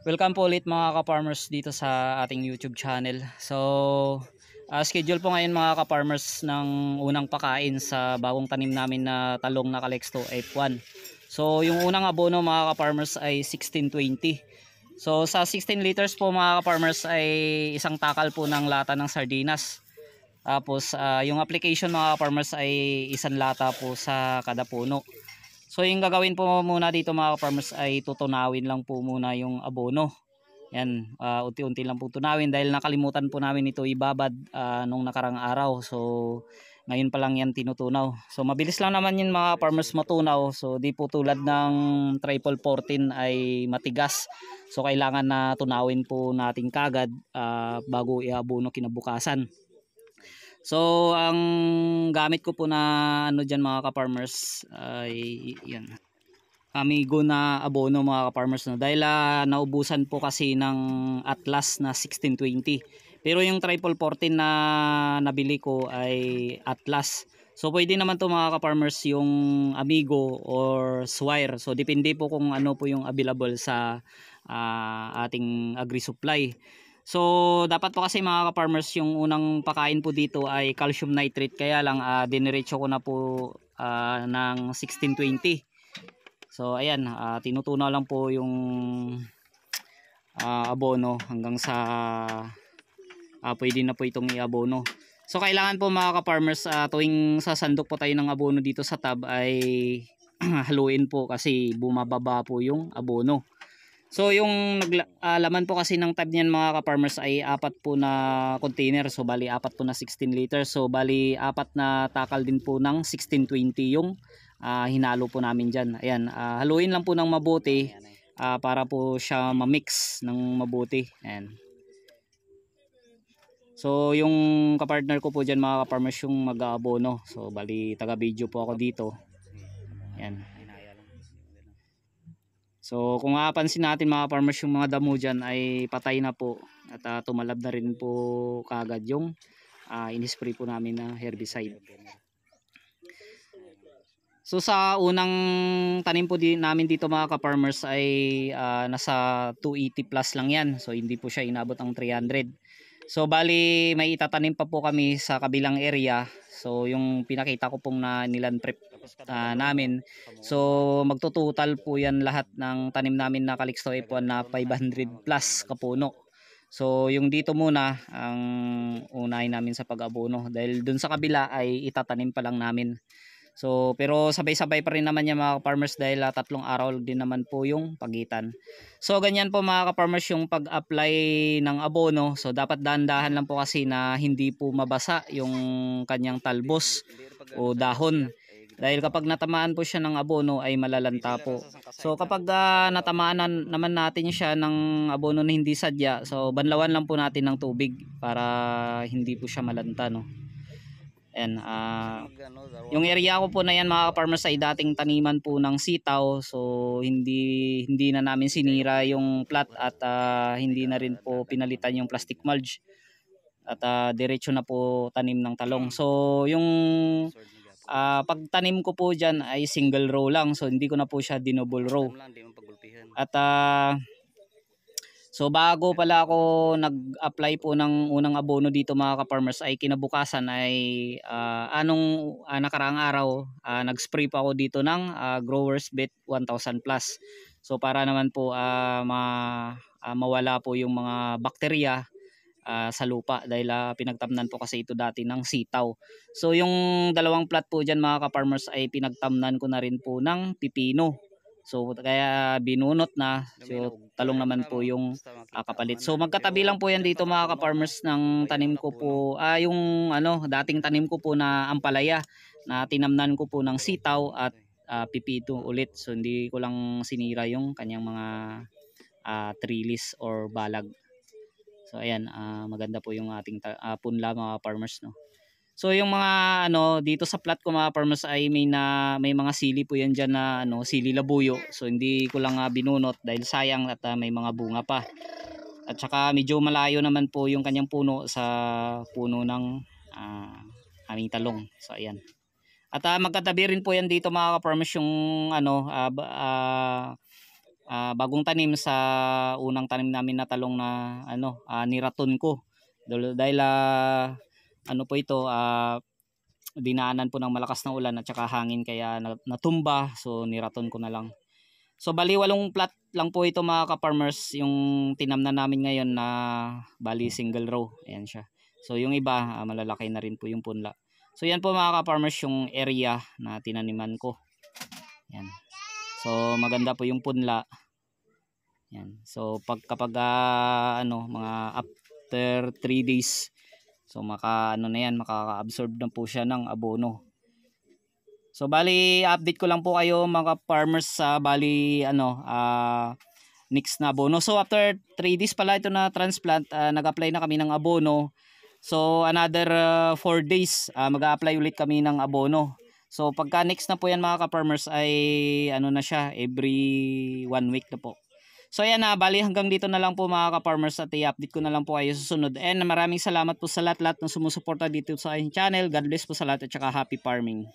Welcome po ulit mga ka-farmers dito sa ating YouTube channel. So, schedule po ngayon mga ka-farmers ng unang pakain sa bagong tanim namin na talong na Calexto F1. So, yung unang abono mga ka-farmers ay 1620. So, sa 16 liters po mga ka-farmers ay isang takal po ng lata ng sardinas. Tapos, yung application mga ka-farmers ay isang lata po sa kada puno. So yung gagawin po muna dito mga farmers ay tutunawin lang po muna yung abono. Yan, unti-unti lang po tunawin dahil nakalimutan po namin ito ibabad nung nakarang araw. So ngayon pa lang yan tinutunaw. So mabilis lang naman yun mga farmers matunaw. So di po tulad ng triple 14 ay matigas. So kailangan na tunawin po natin kagad bago iabono kinabukasan. So ang gamit ko po na ano diyan mga ka-farmers ay yan. Amigo na abono mga ka-farmers no dahil naubusan po kasi ng Atlas na 1620. Pero yung triple 14 na nabili ko ay Atlas. So pwede naman to mga ka-farmers yung Amigo or Swire. So depende po kung ano po yung available sa ating agri-supply. So dapat po kasi mga ka-farmers yung unang pakain po dito ay calcium nitrate, kaya lang diniretso ko na po ng 1620. So ayan, tinutunaw lang po yung abono hanggang sa pwede na po itong iabono. So kailangan po mga ka-farmers tuwing sasandok po tayo ng abono dito sa tub ay haluin po kasi bumababa po yung abono. So yung laman po kasi ng tab niyan mga ka-farmers ay apat po na container. So bali apat po na 16 liters. So bali apat na takal din po ng 1620 yung hinalo po namin dyan. Ayan, haluin lang po ng mabuti para po siya ma-mix ng mabuti. Ayan. So yung kapartner ko po dyan mga ka-farmers yung mag-aabono. So bali taga video po ako dito. Ayan. So kung mapapansin natin mga farmers yung mga damo dyan ay patay na po at tumalab na rin po kagad yung inispray po namin na herbicide. So sa unang tanim po namin dito mga ka-farmers ay nasa 280 plus lang yan. So hindi po siya inabot ang 300. So bali may itatanim pa po kami sa kabilang area. So yung pinakita ko pong na nilan prep namin. So magtototal po yan lahat ng tanim namin na Calixto F1 na 500 plus kapuno. So yung dito muna ang unahin namin sa pag-abono dahil dun sa kabila ay itatanim pa lang namin. So pero sabay-sabay pa rin naman yan mga farmers dahil 3 araw din naman po yung pagitan. So ganyan po mga ka-farmers yung pag-apply ng abono. So dapat dahan-dahan lang po kasi na hindi po mabasa yung kanyang talbos o dahon. Dahil kapag natamaan po siya ng abono ay malalanta po. So kapag natamaan naman natin siya ng abono na hindi sadya, so banlawan lang po natin ng tubig para hindi po siya malanta, no. And yung area ko po na yan mga farmers ay dating taniman po ng sitaw. So hindi na namin sinira yung plat at hindi na rin po pinalitan yung plastic mulch. At diretso na po tanim ng talong. So yung pagtanim ko po dyan ay single row lang. So hindi ko na po siya dinouble row. At so bago pala ako nag-apply po ng unang abono dito mga ka-farmers ay kinabukasan ay nakaraang araw nag-spray pa ako dito ng Growers Bet 1000 plus. So para naman po mawala po yung mga bakterya sa lupa dahil pinagtamnan po kasi ito dati ng sitaw. So yung dalawang plat po dyan mga ka-farmers ay pinagtamnan ko na rin po ng pipino. So kaya binunot na. So talong naman po yung kapalit. So magkatabi lang po yan dito mga ka-farmers ng tanim ko po. Yung dating tanim ko po na ampalaya na tinamnan ko po ng sitaw at pipito ulit. So hindi ko lang sinira yung kanyang mga trellis or balag. So ayan, maganda po yung ating punla mga farmers, no. So yung mga dito sa plat ko mga farmers ay may mga sili po yan diyan na sili labuyo. So hindi ko lang binunot dahil sayang at may mga bunga pa. At saka medyo malayo naman po yung kanyang puno sa puno ng aming talong. So ayan. At magkatabi rin po yan dito mga farmers yung bagong tanim sa unang tanim namin na talong na niraton ko. Dahil ano po ito, dinaanan po ng malakas na ulan at saka hangin kaya natumba, so niraton ko na lang. So bali 8 plot lang po ito mga ka-farmers yung tinamnan namin ngayon na bali single row. Ayan siya. So yung iba malalaki na rin po yung punla. So yan po mga ka-farmers yung area na tinaniman ko. Yan. So maganda po yung punla. Yan. So kapag mga after 3 days, so na yan, makaka-absorb na po siya ng abono. So bali update ko lang po kayo mga farmers sa next na abono. So after 3 days pala ito na transplant, nag-apply na kami ng abono. So another 4 days mag-a-apply ulit kami ng abono. So pagka next na po yan mga ka-farmers ay na siya, every 1 week na po. So ayan na, bali hanggang dito na lang po mga ka-farmers at i-update ko na lang po kayo susunod. And maraming salamat po sa lahat-lahat na sumusuporta dito sa aking channel. God bless po sa lahat at saka happy farming.